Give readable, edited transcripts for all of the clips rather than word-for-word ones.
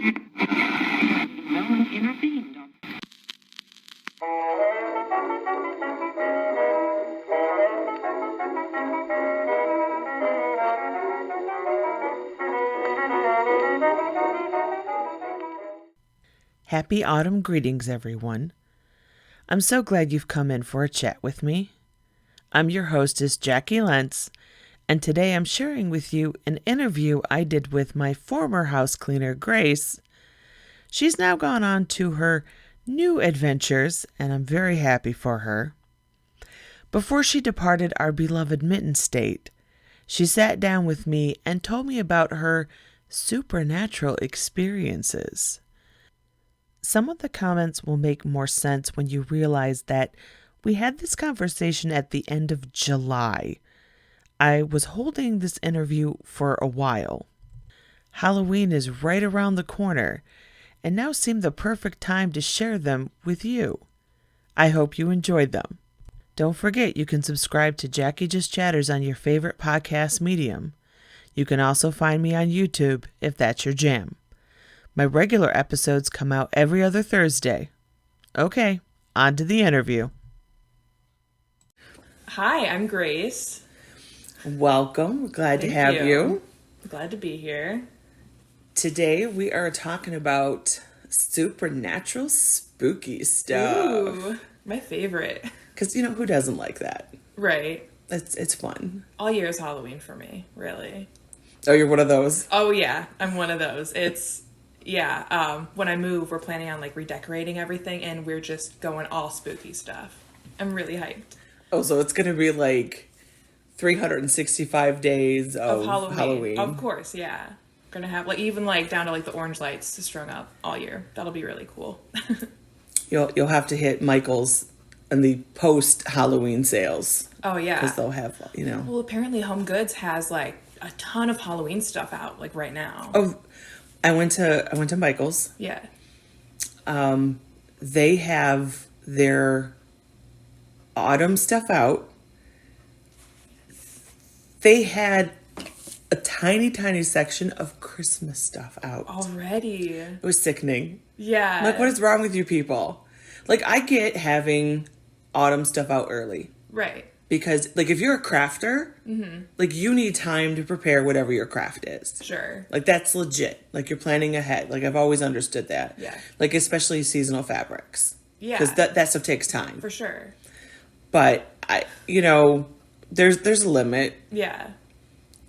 No one intervened. Happy autumn greetings, everyone. I'm so glad you've come in for a chat with me. I'm your hostess, Jacqui Lentz, and today I'm sharing with you an interview I did with my former house cleaner, Grace. She's now gone on to her new adventures, and I'm very happy for her. Before she departed our beloved Mitten State, she sat down with me and told me about her supernatural experiences. Some of the comments will make more sense when you realize that we had this conversation at the end of July. I was holding this interview for a while. Halloween is right around the corner, and now seemed the perfect time to share them with you. I hope you enjoyed them. Don't forget you can subscribe to Jacqui Just Chatters on your favorite podcast medium. You can also find me on YouTube if that's your jam. My regular episodes come out every other Thursday. Okay, on to the interview. Hi, I'm Grace. Welcome. Glad to have you. Glad to be here. Today we are talking about supernatural spooky stuff. Ooh, my favorite. Because, who doesn't like that? Right. It's fun. All year is Halloween for me, really. Oh, you're one of those? Oh, yeah, I'm one of those. When I move, we're planning on redecorating everything, and we're just going all spooky stuff. I'm really hyped. Oh, so it's going to be 365 days of Halloween. Of course, yeah. Gonna have even down to the orange lights strung up all year. That'll be really cool. You'll have to hit Michael's and the post Halloween sales. Oh yeah, because they'll have Well, apparently Home Goods has a ton of Halloween stuff out right now. Oh, I went to Michael's. Yeah. They have their autumn stuff out. They had a tiny section of Christmas stuff out Already. It was sickening. Yeah. What is wrong with you people? I get having autumn stuff out early. Right. Because, if you're a crafter, you need time to prepare whatever your craft is. Sure. That's legit. You're planning ahead. I've always understood that. Yeah. Especially seasonal fabrics. Yeah. Because that stuff takes time. For sure. But, there's a limit. Yeah.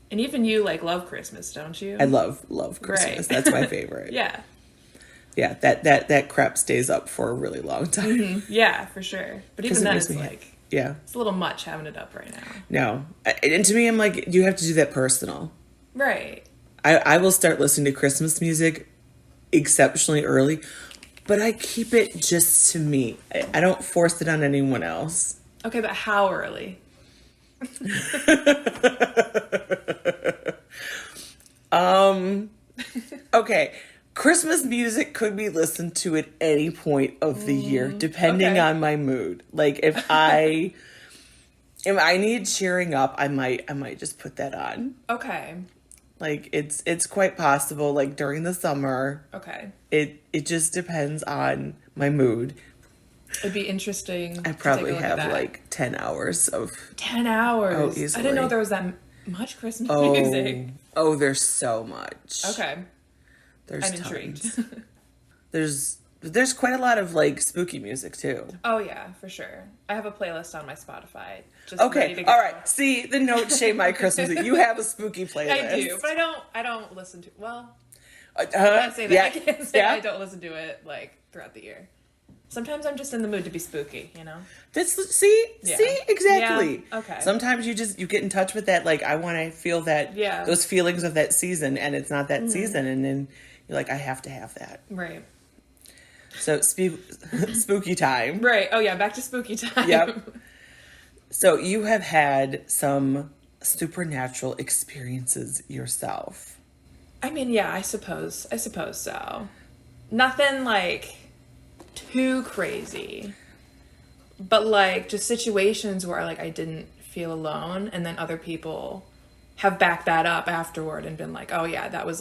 And even you, love Christmas, don't you? I love Christmas. Right. That's my favorite. Yeah. Yeah, that crap stays up for a really long time. Mm-hmm. Yeah, for sure. But even then, it's yeah, it's a little much having it up right now. No. And to me, I'm you have to do that personal. Right. I will start listening to Christmas music exceptionally early, but I keep it just to me. I don't force it on anyone else. Okay, but how early? Okay. Christmas music could be listened to at any point of the year, depending on my mood. If I need cheering up, I might just put that on. Okay. It's quite possible, during the summer. Okay. It just depends on my mood. It'd be interesting. I probably have 10 hours of 10 hours. Oh, easily. I didn't know there was that much Christmas music. Oh, there's so much. Okay. There's I'm tons. intrigued. There's quite a lot of spooky music too. Oh yeah, for sure. I have a playlist on my Spotify. Just Okay, ready to go. all right. See, the notes shape my Christmas. You have a spooky playlist. I do, but I don't listen to. Well, I can't say that. Yeah, I can't say yeah. I don't listen to it throughout the year. Sometimes I'm just in the mood to be spooky, See, exactly. Yeah. Okay. Sometimes you get in touch with that. I want to feel that. Yeah. Those feelings of that season, and it's not that season, and then you're I have to have that. Right. So spooky time. Right. Oh yeah, back to spooky time. Yep. So you have had some supernatural experiences yourself. I mean, yeah, I suppose so. Nothing too crazy, but just situations where I didn't feel alone, and then other people have backed that up afterward and been oh yeah, that was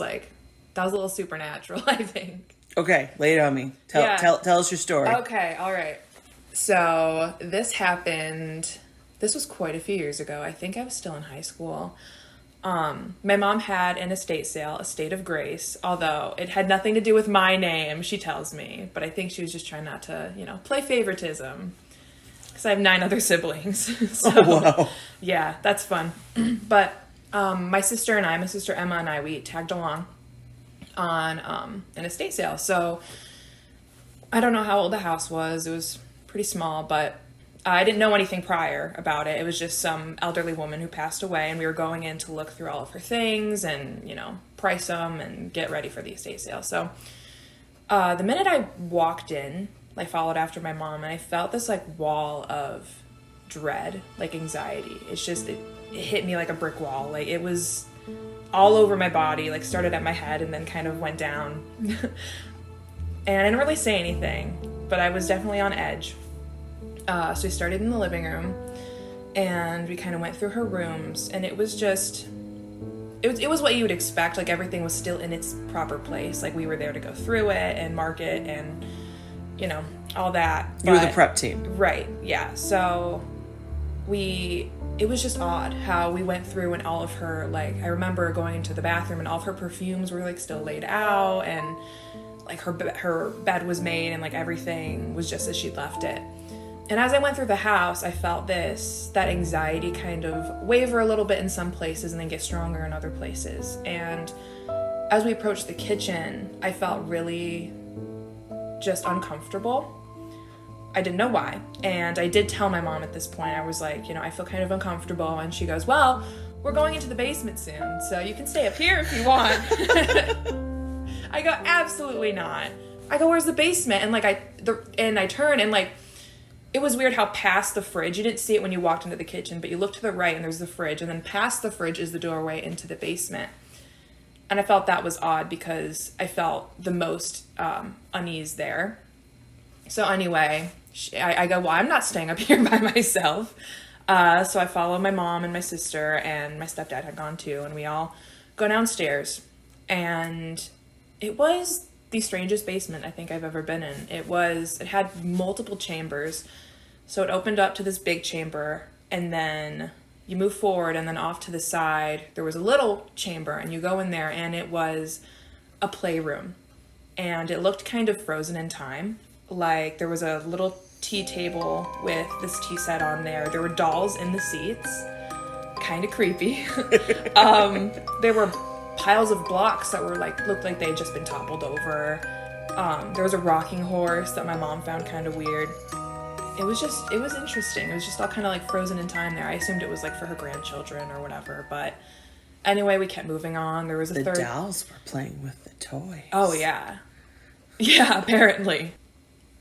That was a little supernatural, I think. Okay, lay it on me. Tell us your story. Okay, all right. So this happened, this was quite a few years ago. I think I was still in high school. My mom had an estate sale, Estate of Grace, although it had nothing to do with my name, she tells me. But I think she was just trying not to, play favoritism. Because I have 9 other siblings. So, oh, wow. Yeah, that's fun. But my sister Emma and I, we tagged along on an estate sale. So I don't know how old the house was. It was pretty small, but I didn't know anything prior about it. It was just some elderly woman who passed away, and we were going in to look through all of her things and, price them and get ready for the estate sale. So the minute I walked in, I followed after my mom, and I felt this wall of dread, anxiety. It's just, it hit me like a brick wall. It was all over my body, started at my head and then kind of went down. And I didn't really say anything, but I was definitely on edge. So we started in the living room, and we kind of went through her rooms, and it was just, it was what you would expect. Everything was still in its proper place. We were there to go through it and mark it and, all that. You were the prep team. Right, yeah. So it was just odd how we went through, and all of her, I remember going into the bathroom and all of her perfumes were still laid out, and her bed was made, and everything was just as she'd left it. And as I went through the house, I felt that anxiety kind of waver a little bit in some places and then get stronger in other places. And as we approached the kitchen, I felt really just uncomfortable. I didn't know why. And I did tell my mom at this point. I was like, I feel kind of uncomfortable. And she goes, well, we're going into the basement soon, so you can stay up here if you want. I go, absolutely not. I go, where's the basement? And I turn, and it was weird how past the fridge, you didn't see it when you walked into the kitchen, but you look to the right and there's the fridge, and then past the fridge is the doorway into the basement. And I felt that was odd because I felt the most unease there. So anyway, I go, well, I'm not staying up here by myself. So I follow my mom and my sister, and my stepdad had gone too, and we all go downstairs. And it was the strangest basement I think I've ever been in. It had multiple chambers. So it opened up to this big chamber, and then you move forward, and then off to the side, there was a little chamber, and you go in there, and it was a playroom. And it looked kind of frozen in time. There was a little tea table with this tea set on there. There were dolls in the seats. Kind of creepy. There were piles of blocks that were looked like they had just been toppled over. There was a rocking horse that my mom found kind of weird. It was interesting. It was just all kind of frozen in time there. I assumed it was for her grandchildren or whatever, but anyway, we kept moving on. There was a third. The dolls were playing with the toys. Oh yeah. Yeah, apparently.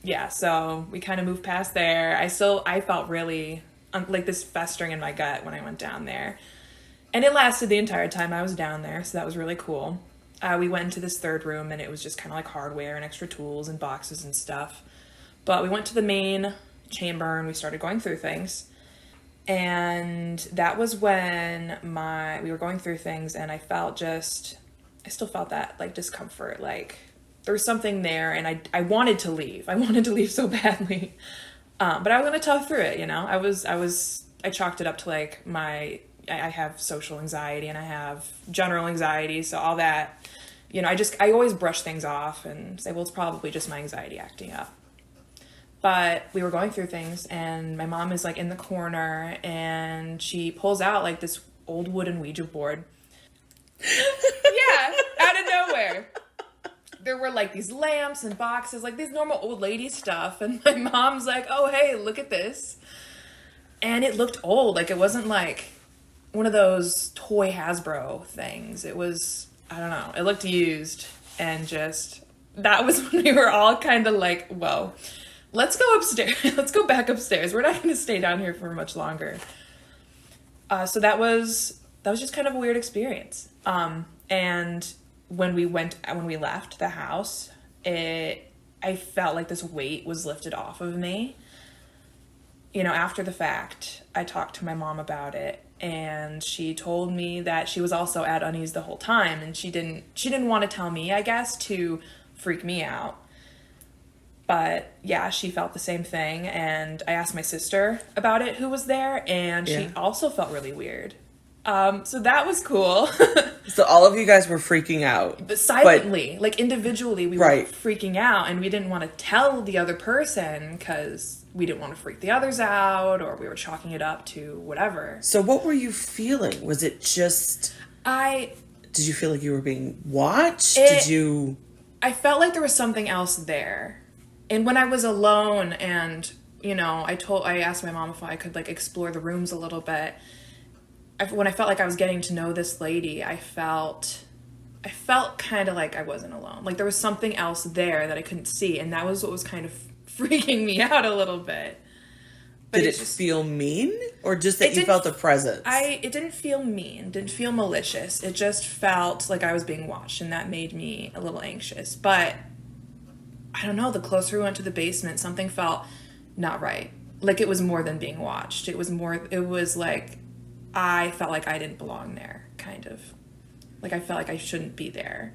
Yeah, so we kind of moved past there. I felt really this festering in my gut when I went down there. And it lasted the entire time I was down there, so that was really cool. We went into this third room, and it was just kind of hardware and extra tools and boxes and stuff. But we went to the main chamber, and we started going through things. And that was when we were going through things, and I still felt that discomfort. There was something there, and I wanted to leave. I wanted to leave so badly. But I was going to tough through it, I chalked it up to I have social anxiety, and I have general anxiety. So all that, I always brush things off and say, well, it's probably just my anxiety acting up. But we were going through things, and my mom is in the corner, and she pulls out this old wooden Ouija board. Yeah, out of nowhere. There were these lamps and boxes, these normal old lady stuff. And my mom's like, oh, hey, look at this. And it looked old. It wasn't one of those toy Hasbro things. It was, I don't know, it looked used. And that was when we were all kind of whoa, let's go upstairs. Let's go back upstairs. We're not going to stay down here for much longer. So that was just kind of a weird experience. And when we left the house, I felt this weight was lifted off of me. After the fact, I talked to my mom about it, and she told me that she was also at unease the whole time, and she didn't want to tell me, I guess, to freak me out. But yeah, she felt the same thing, and I asked my sister about it, who was there, and she also felt really weird. So that was cool. So all of you guys were freaking out. But silently, like individually, we were freaking out, and we didn't want to tell the other person because we didn't want to freak the others out, or we were chalking it up to whatever. So what were you feeling? Was it just... Did you feel like you were being watched? I felt like there was something else there. And when I was alone and, I asked my mom if I could, like, explore the rooms a little bit. When I felt like I was getting to know this lady, I felt kind of like I wasn't alone. Like there was something else there that I couldn't see, and that was what was kind of freaking me out a little bit. But did it feel mean, or just that you felt a presence? It didn't feel mean, didn't feel malicious. It just felt like I was being watched, and that made me a little anxious. But I don't know, the closer we went to the basement, something felt not right. Like it was more than being watched. It was like I felt like I didn't belong there, kind of. Like I felt like I shouldn't be there.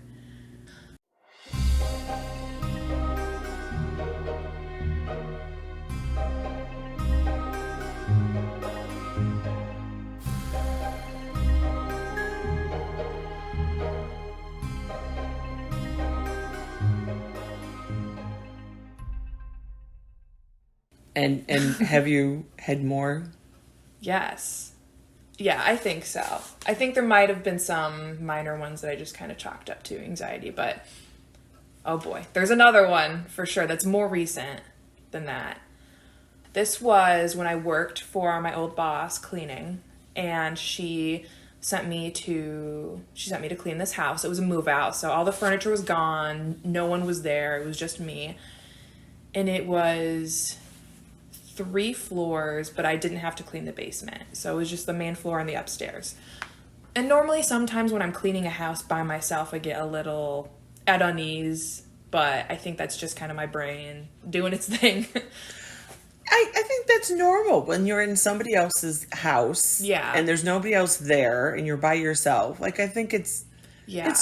And have you had more? Yes. Yeah, I think so. I think there might have been some minor ones that I just kind of chalked up to anxiety, but oh boy, there's another one for sure that's more recent than that. This was when I worked for my old boss cleaning, and she sent me to clean this house. It was a move out, so all the furniture was gone, no one was there, it was just me. And it was 3 floors, but I didn't have to clean the basement. So it was just the main floor and the upstairs. And normally sometimes when I'm cleaning a house by myself, I get a little at unease, but I think that's just kind of my brain doing its thing. I think that's normal when you're in somebody else's house. Yeah. And there's nobody else there and you're by yourself. Like, I think it's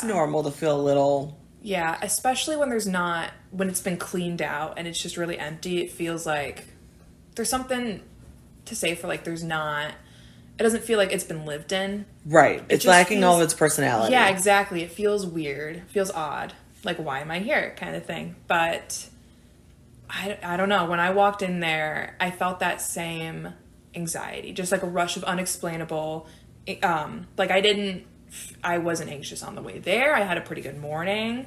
normal to feel a little... Yeah, especially when when it's been cleaned out and it's just really empty. It feels like there's something to say for like it doesn't feel like it's been lived in. Right. It's lacking all of its personality. Yeah, exactly. It feels weird. It feels odd. Like, why am I here kind of thing. But I don't know. When I walked in there, I felt that same anxiety. Just like a rush of unexplainable. Like I wasn't anxious on the way there. I had a pretty good morning.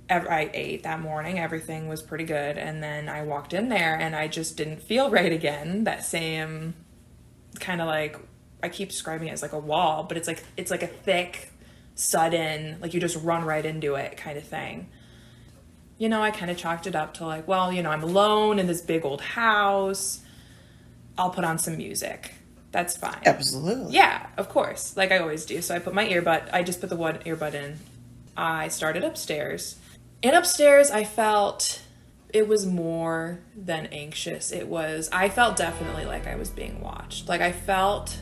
I ate that morning. Everything was pretty good. And then I walked in there and I just didn't feel right again. That same kind of like, I keep describing it as like a wall, but it's like a thick, sudden, like you just run right into it kind of thing. I kind of chalked it up to like, well, I'm alone in this big old house. I'll put on some music. That's fine. Absolutely. Yeah, of course. Like I always do. So I just put the one earbud in. I started upstairs. And upstairs, I felt it was more than anxious. I felt definitely like I was being watched. Like I felt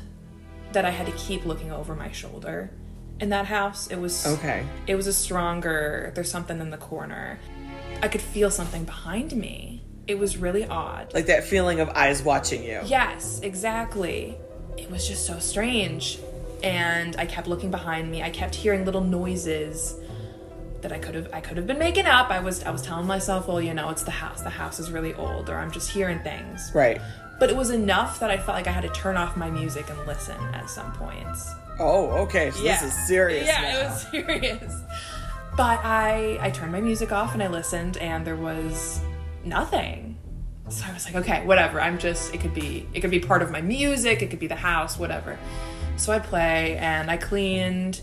that I had to keep looking over my shoulder in that house. It was okay. It was there's something in the corner. I could feel something behind me. It was really odd. Like that feeling of eyes watching you. Yes, exactly. It was just so strange. And I kept looking behind me. I kept hearing little noises that I could have been making up. I was telling myself, well, it's the house. The house is really old, or I'm just hearing things. Right. But it was enough that I felt like I had to turn off my music and listen at some points. Oh, okay. So This is serious. Yeah, now. It was serious. But I turned my music off and I listened, and there was nothing. So I was like, okay, whatever. It could be part of my music. It could be the house, whatever. So I play and I cleaned.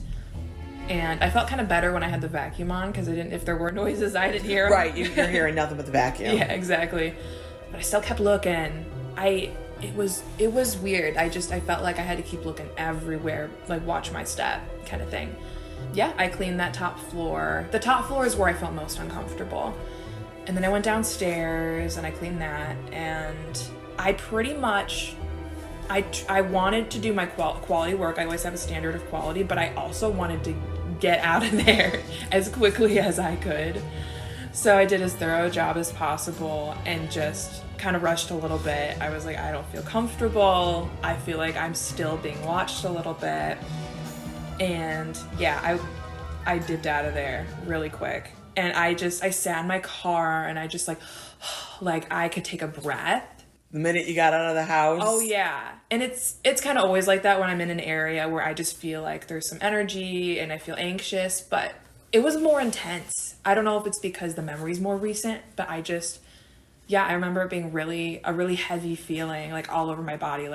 And I felt kind of better when I had the vacuum on, because if there were noises, I didn't hear them. Right, you're hearing nothing but the vacuum. Yeah, exactly. But I still kept looking. It was weird. I felt like I had to keep looking everywhere, like watch my step kind of thing. Yeah, I cleaned that top floor. The top floor is where I felt most uncomfortable. And then I went downstairs and I cleaned that, and I pretty much I wanted to do my quality work. I always have a standard of quality, but I also wanted to get out of there as quickly as I could. So I did as thorough a job as possible and just kind of rushed a little bit. I was like, I don't feel comfortable. I feel like I'm still being watched a little bit. And yeah, I dipped out of there really quick. And I sat in my car and I just like I could take a breath. The minute you got out of the house? Oh yeah. And it's kind of always like that when I'm in an area where I just feel like there's some energy and I feel anxious, but it was more intense. I don't know if it's because the memory's more recent, but I remember it being a really heavy feeling like all over my body,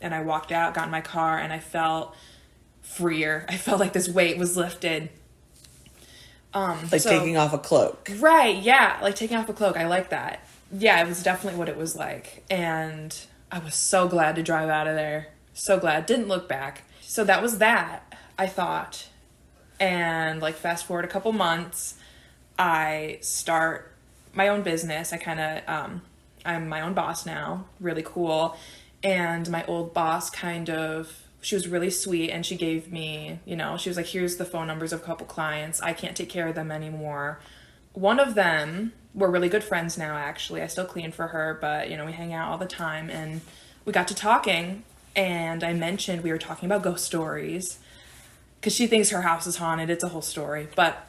and I walked out, got in my car, and I felt freer. I felt like this weight was lifted. Taking off a cloak. Right, yeah, like taking off a cloak. I like that. Yeah, it was definitely what it was like. And I was so glad to drive out of there. So glad. Didn't look back. So that was that, I thought. And fast forward a couple months, I start my own business. I'm my own boss now. Really cool. And my old boss she was really sweet, and she gave me, she was like, here's the phone numbers of a couple clients. I can't take care of them anymore. One of them, we're really good friends now, actually. I still clean for her, but, we hang out all the time. And we got to talking, and I mentioned we were talking about ghost stories because she thinks her house is haunted. It's a whole story, but...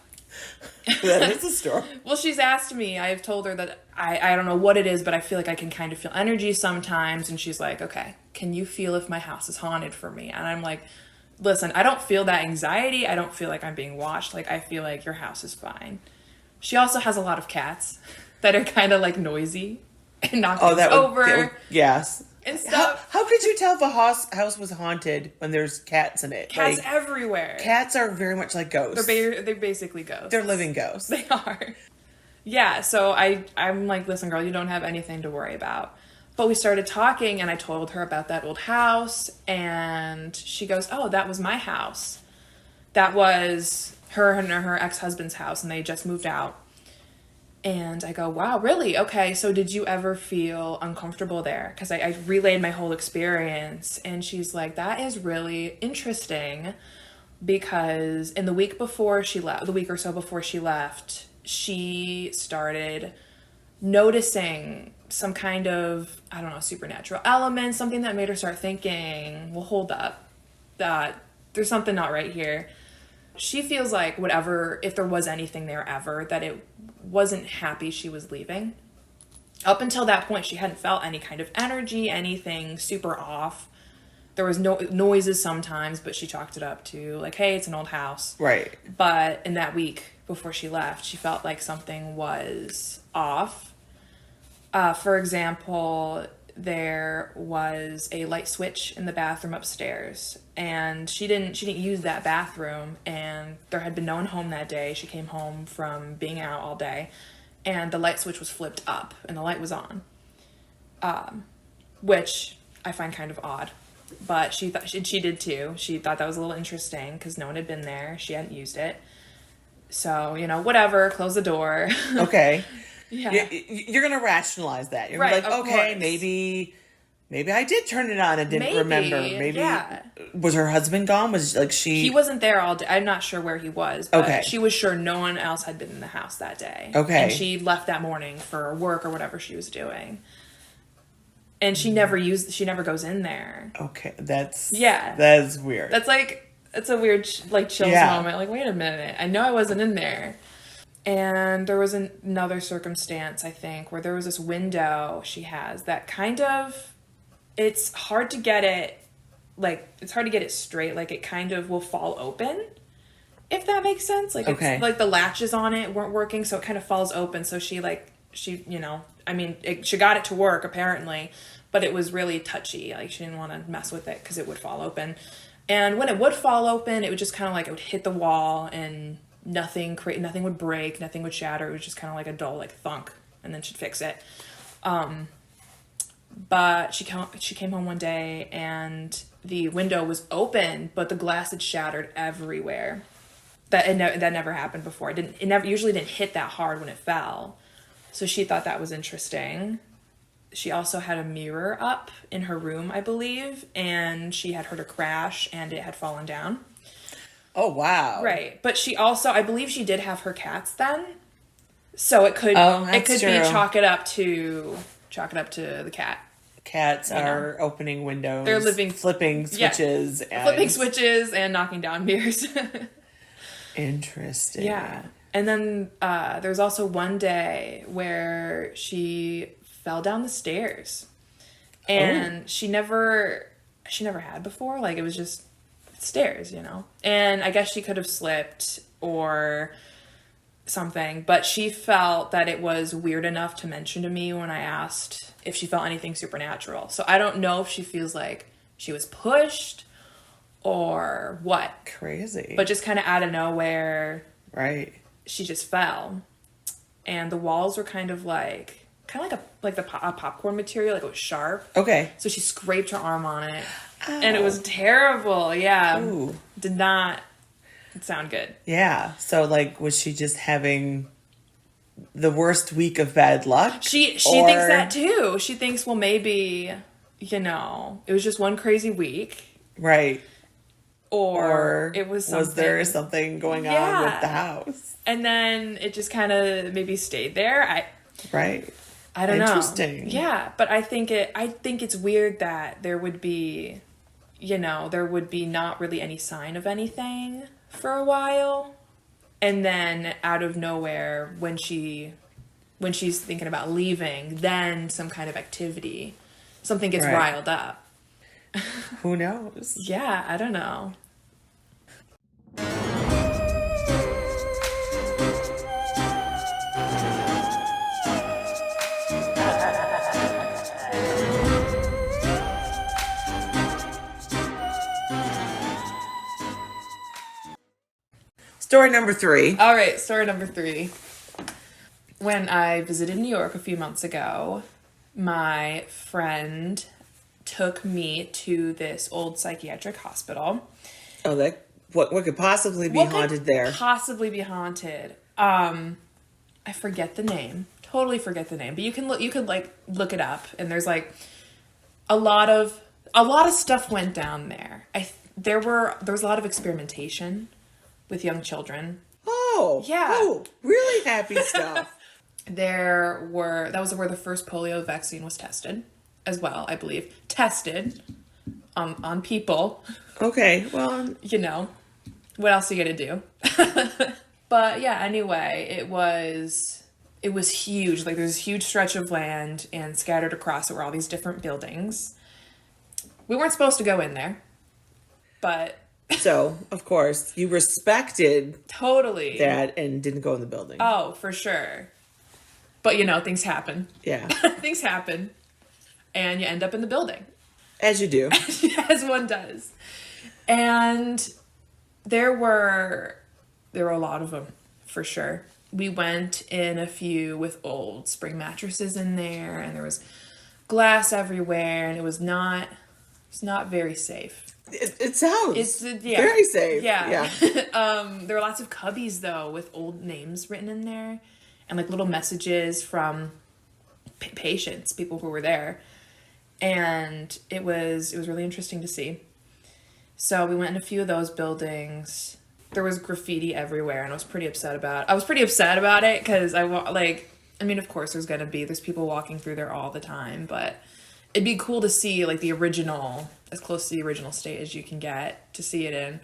That is a story. Well, she's asked me. I've told her that I don't know what it is, but I feel like I can kind of feel energy sometimes. And she's like, okay, can you feel if my house is haunted for me? And I'm like, listen, I don't feel that anxiety. I don't feel like I'm being watched. I feel like your house is fine. She also has a lot of cats that are kind of noisy and knock things over. Yes. And stuff. How could you tell if a house was haunted when there's cats in it? Cats everywhere. Cats are very much like ghosts. They're basically ghosts. They're living ghosts. They are. Yeah, so I'm like, listen, girl, you don't have anything to worry about. But we started talking, and I told her about that old house, and she goes, oh, that was my house. That was her and her ex-husband's house, and they just moved out. And I go, wow, really? Okay, so did you ever feel uncomfortable there? Because I relayed my whole experience, and she's like, that is really interesting, because in the week or so before she left, she started noticing some kind of, I don't know, supernatural element, something that made her start thinking, well, hold up, that there's something not right here. She feels like if there was anything there ever, that it wasn't happy she was leaving. Up until that point, she hadn't felt any kind of energy, anything super off. There was no noises sometimes, but she chalked it up to hey, it's an old house. Right. But in that week before she left, she felt like something was off. For example, there was a light switch in the bathroom upstairs, and she didn't use that bathroom, and there had been no one home that day. She came home from being out all day, and the light switch was flipped up and the light was on, which I find kind of odd, but she did too. She thought that was a little interesting because no one had been there. She hadn't used it, so whatever, close the door. Okay. Yeah. You're going to rationalize that. You're right, like, okay, maybe I did turn it on and didn't remember. Maybe. Yeah. Was her husband gone? Was she... He wasn't there all day. I'm not sure where he was, but okay. She was sure no one else had been in the house that day. Okay. And she left that morning for work or whatever she was doing. And she never goes in there. Okay. That's weird. It's a weird, chills moment. Wait a minute. I know I wasn't in there. And there was another circumstance, I think, where there was this window she has that it's hard to get it straight. It kind of will fall open, if that makes sense. Okay. It's the latches on it weren't working, so it kind of falls open. So she got it to work apparently, but it was really touchy. She didn't want to mess with it because it would fall open. And when it would fall open, it would just kind of it would hit the wall and nothing would break, nothing would shatter. It was just kind of a dull thunk, and then she'd fix it. But she came home one day and the window was open, but the glass had shattered everywhere. That never happened before. It usually didn't hit that hard when it fell. So she thought that was interesting. she also had a mirror up in her room, I believe, and she had heard a crash and it had fallen down. Oh, wow. Right. But she also, I believe she did have her cats then. So it could be chalk it up to the cat. Cats are opening windows. They're flipping switches. Yeah. Flipping switches and knocking down mirrors. Interesting. Yeah. And then there's also one day where she fell down the stairs. And she never had before. Like, it was just stairs, you know. And I guess she could have slipped or something, but she felt that it was weird enough to mention to me when I asked if she felt anything supernatural. So I don't know if she feels like she was pushed or what. Crazy. But just kind of out of nowhere, right? She just fell, and the walls were kind of like a popcorn material, like it was sharp. Okay. So she scraped her arm on it, and it was terrible. Yeah. Ooh. Did not sound good. Yeah. So, like, was she just having the worst week of bad luck? She thinks that too. She thinks, well, maybe, you know, it was just one crazy week. Right. Or it was something. Was there something going on with the house? And then it just kind of maybe stayed there. I don't know. Interesting. Yeah, but I think it's weird that there would be, you know, not really any sign of anything for a while, and then out of nowhere, when she's thinking about leaving, then some kind of activity, something gets riled up. Who knows? Yeah, I don't know. Story number 3. All right, story number 3. When I visited New York a few months ago, my friend took me to this old psychiatric hospital. Oh, what could possibly be haunted there? Possibly be haunted. I forget the name. Totally forget the name. But you could look it up, and there's like a lot of stuff went down there. There was a lot of experimentation with young children. Oh, yeah. Oh, really happy stuff. That was where the first polio vaccine was tested as well, I believe. Tested on people. Okay, well, you know, what else are you gonna do? But yeah, anyway, it was huge. Like, there's a huge stretch of land, and scattered across it were all these different buildings. We weren't supposed to go in there, but so, of course, you respected totally that and didn't go in the building. Oh, for sure. But, you know, things happen. Yeah. Things happen. And you end up in the building. As you do. As one does. And there were a lot of them, for sure. We went in a few with old spring mattresses in there, and there was glass everywhere, and it's not very safe. It sounds very safe. Yeah. There were lots of cubbies, though, with old names written in there, and like little messages from patients, people who were there. And it was really interesting to see. So we went in a few of those buildings. There was graffiti everywhere, and I was pretty upset about it, because of course there's people walking through there all the time, but it'd be cool to see like the original, as close to the original state as you can get to see it in.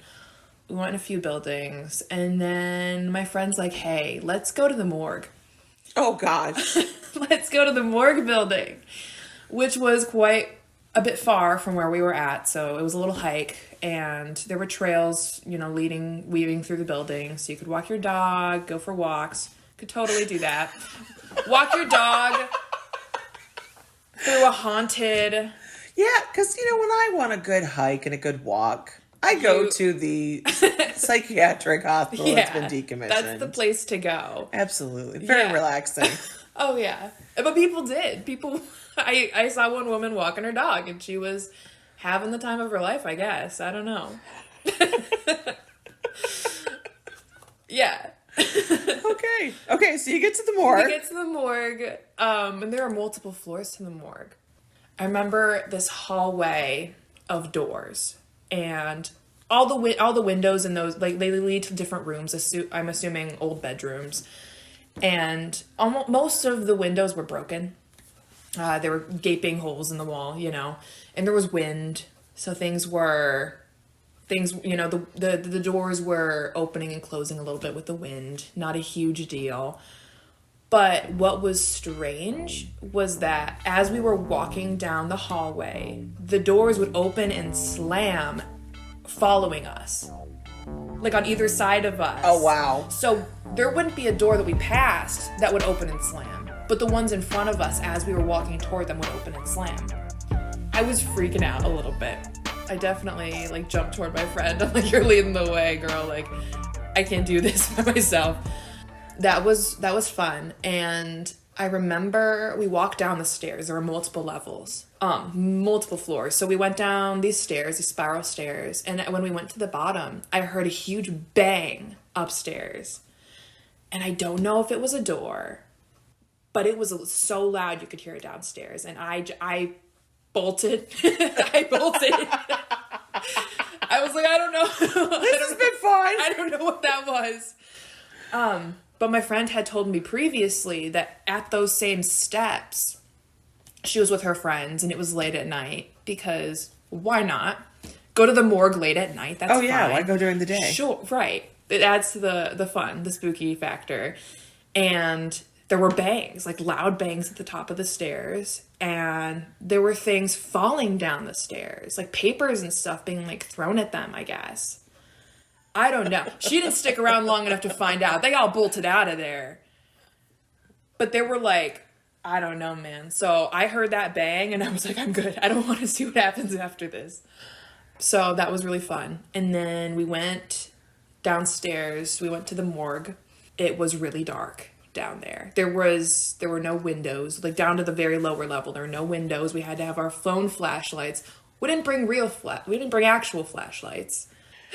We went in a few buildings, and then my friend's like, hey, let's go to the morgue. Oh, gosh. Let's go to the morgue building, which was quite a bit far from where we were at. So it was a little hike, and there were trails, you know, weaving through the building. So you could walk your dog, go for walks. Could totally do that. Walk your dog through a haunted... Yeah, because, you know, when I want a good hike and a good walk, I go to the psychiatric hospital that's been decommissioned. That's the place to go. Absolutely. Very relaxing. Oh, yeah. But people did. I saw one woman walking her dog, and she was having the time of her life, I guess. I don't know. Yeah. Okay, so you get to the morgue. We get to the morgue, and there are multiple floors to the morgue. I remember this hallway of doors, and all the windows in those, like, they lead to different rooms. I'm assuming old bedrooms, and most of the windows were broken. There were gaping holes in the wall, and there was wind, so the doors were opening and closing a little bit with the wind. Not a huge deal. But what was strange was that as we were walking down the hallway, the doors would open and slam following us. Like on either side of us. Oh, wow. So there wouldn't be a door that we passed that would open and slam. But the ones in front of us as we were walking toward them would open and slam. I was freaking out a little bit. I definitely jumped toward my friend. I'm like, you're leading the way, girl. Like, I can't do this by myself. That was fun. And I remember we walked down the stairs. There were multiple levels, multiple floors. So we went down these stairs, these spiral stairs. And when we went to the bottom, I heard a huge bang upstairs. And I don't know if it was a door, but it was so loud you could hear it downstairs. And I bolted. I bolted. I was like, I don't know. This has been fun. I don't know what that was. But my friend had told me previously that at those same steps, she was with her friends and it was late at night because why not? Go to the morgue late at night. That's fine. Why go during the day? Sure, right. It adds to the fun, the spooky factor. And there were bangs, like loud bangs at the top of the stairs. And there were things falling down the stairs, like papers and stuff being thrown at them, I guess. I don't know. She didn't stick around long enough to find out. They all bolted out of there. But they were I don't know, man. So I heard that bang and I was like, I'm good. I don't want to see what happens after this. So that was really fun. And then we went downstairs. We went to the morgue. It was really dark down there. There were no windows. Down to the very lower level, there were no windows. We had to have our phone flashlights. We didn't bring actual flashlights.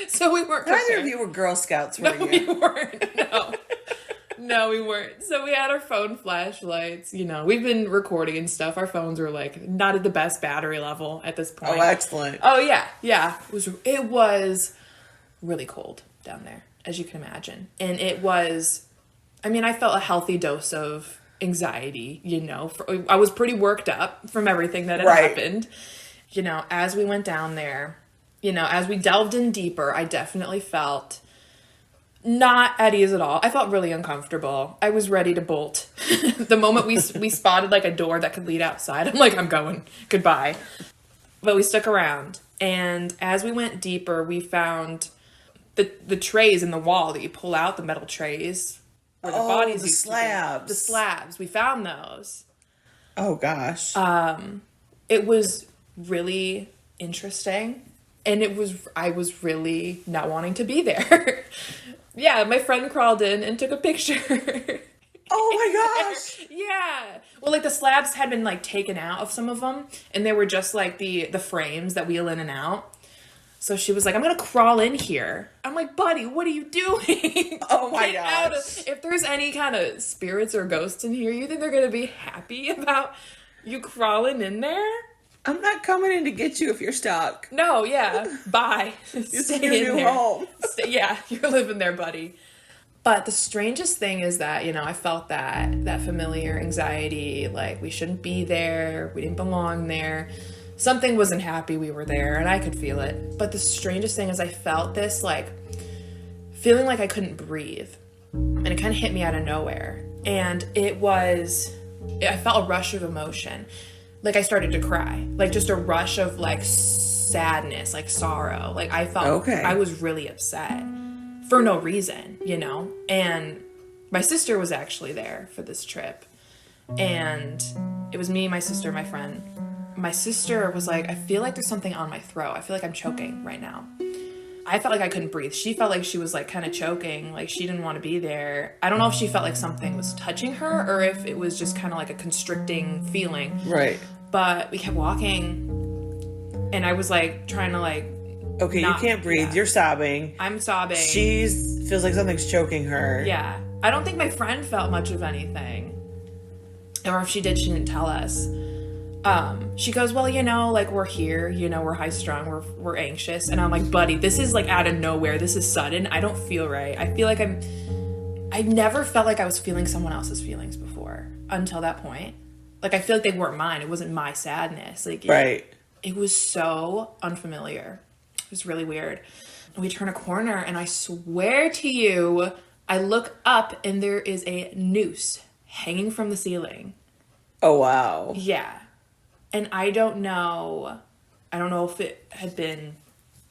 So we weren't prepared. Neither of you were Girl Scouts, were you? We weren't. No, we weren't. So we had our phone flashlights. We've been recording and stuff. Our phones were not at the best battery level at this point. Oh, excellent. Oh yeah. It was really cold down there, as you can imagine, and it was. I felt a healthy dose of anxiety. I was pretty worked up from everything that had happened. As we went down there. As we delved in deeper, I definitely felt not at ease at all. I felt really uncomfortable. I was ready to bolt. The moment we spotted a door that could lead outside, I'm like, I'm going. Goodbye. But we stuck around. And as we went deeper, we found the trays in the wall that you pull out, the metal trays. Where the bodies used slabs. To be. The slabs. We found those. Oh, gosh. It was really interesting. And I was really not wanting to be there. Yeah, my friend crawled in and took a picture. Oh my gosh. Yeah. Well, the slabs had been taken out of some of them. And they were just the frames that wheel in and out. So she was like, I'm going to crawl in here. I'm like, buddy, what are you doing? Oh my gosh. If there's any kind of spirits or ghosts in here, you think they're going to be happy about you crawling in there? I'm not coming in to get you if you're stuck. No, yeah. Bye. Stay in there. Home. Yeah, you're living there, buddy. But the strangest thing is that, I felt that familiar anxiety, we shouldn't be there. We didn't belong there. Something wasn't happy we were there, and I could feel it. But the strangest thing is I felt this, feeling like I couldn't breathe. And it kind of hit me out of nowhere. And I felt a rush of emotion. I started to cry. Just a rush of, sadness, sorrow. I felt I was really upset for no reason, And my sister was actually there for this trip. And it was me, my sister, my friend. My sister was like, I feel like there's something on my throat. I feel like I'm choking right now. I felt like I couldn't breathe. She felt like she was kind of choking, she didn't want to be there. I don't know if she felt like something was touching her or if it was just kind of a constricting feeling. Right. But we kept walking and I was trying to Okay, you can't breathe. Yeah. You're sobbing. I'm sobbing. Feels like something's choking her. Yeah. I don't think my friend felt much of anything. Or if she did, she didn't tell us. She goes, well, like, we're here, we're high strung, we're anxious. And I'm like, buddy, this is like out of nowhere. This is sudden. I don't feel right. I feel like I've never felt like I was feeling someone else's feelings before until that point. Like, I feel like they weren't mine. It wasn't my sadness. Like, right. It was so unfamiliar. It was really weird. We turn a corner and I swear to you, I look up and there is a noose hanging from the ceiling. Oh, wow. Yeah. And I don't know if it had been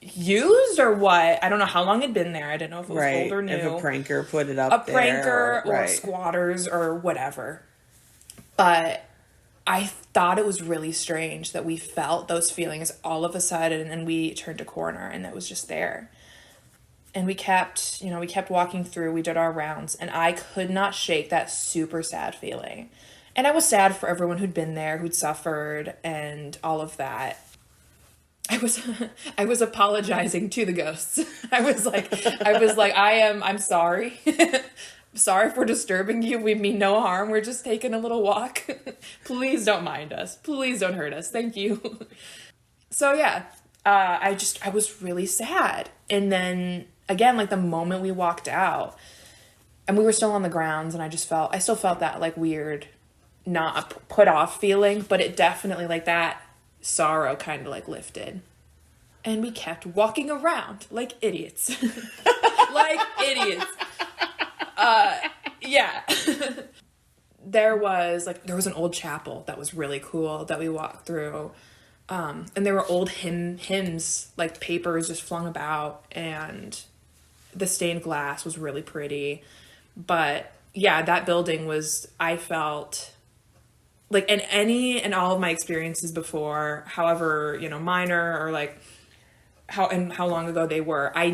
used or what. I don't know how long it had been there. I didn't know if it was old or new. If a pranker put it up there. A pranker or squatters or whatever. But I thought it was really strange that we felt those feelings all of a sudden and we turned a corner and that was just there. And we kept walking through, we did our rounds, and I could not shake that super sad feeling. And I was sad for everyone who'd been there, who'd suffered, and all of that. I was apologizing to the ghosts. I was like, I'm sorry. Sorry for disturbing you. We mean no harm. We're just taking a little walk. Please don't mind us. Please don't hurt us. Thank you. So yeah, I was really sad. And then again, like the moment we walked out and we were still on the grounds and I still felt that like weird, not put off feeling, but it definitely like that sorrow kind of like lifted. And we kept walking around like idiots. Like idiots. Yeah. There was an old chapel that was really cool that we walked through. And there were old hymns, like papers just flung about, and the stained glass was really pretty. But yeah, that building was, I felt like in all of my experiences before, however, minor or like how long ago they were, I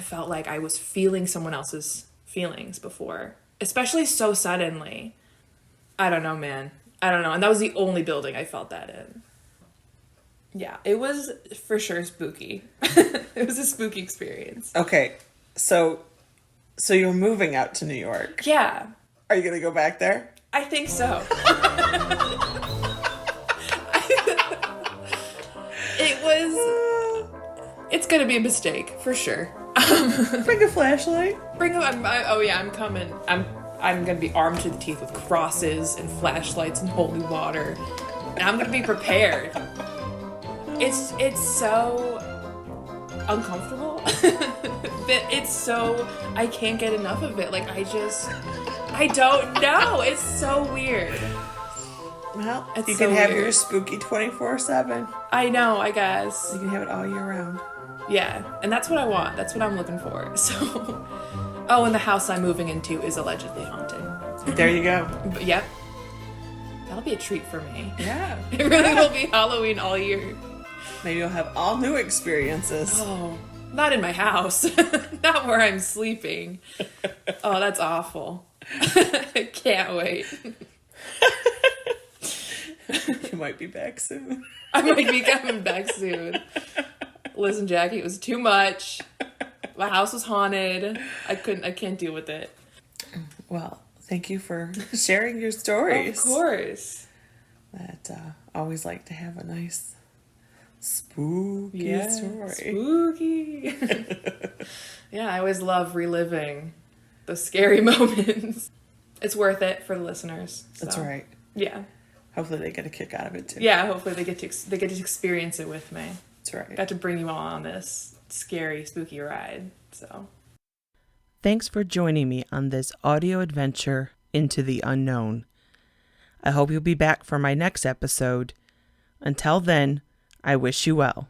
felt like I was feeling someone else's feelings before, especially so suddenly. I don't know, man. I don't know. And that was the only building I felt that in. Yeah, it was for sure spooky. It was a spooky experience. Okay, so you're moving out to New York. Yeah. Are you going to go back there? I think so. It's going to be a mistake, for sure. Bring a flashlight. I'm coming. I'm going to be armed to the teeth with crosses and flashlights and holy water. And I'm going to be prepared. It's so uncomfortable. But it's so, I can't get enough of it. Like, I don't know. It's so weird. Well, it's you so can have weird. your spooky 24/7. I know, I guess. You can have it all year round. Yeah, and that's what I want. That's what I'm looking for. So, oh, and the house I'm moving into is allegedly haunted. There you go. But, yep. That'll be a treat for me. Yeah. It really will be Halloween all year. Maybe you'll have all new experiences. Oh, not in my house. Not where I'm sleeping. Oh, that's awful. I can't wait. You might be back soon. I might be coming back soon. Listen, Jacqui, it was too much. My house was haunted. I can't deal with it. Well, thank you for sharing your stories. Of course. That always like to have a nice spooky story. Spooky. Yeah, I always love reliving the scary moments. It's worth it for the listeners. So. That's right. Yeah. Hopefully they get a kick out of it too. Yeah, hopefully they get to experience it with me. That's right. Got to bring you all on this scary, spooky ride. So. Thanks for joining me on this audio adventure into the unknown. I hope you'll be back for my next episode. Until then, I wish you well.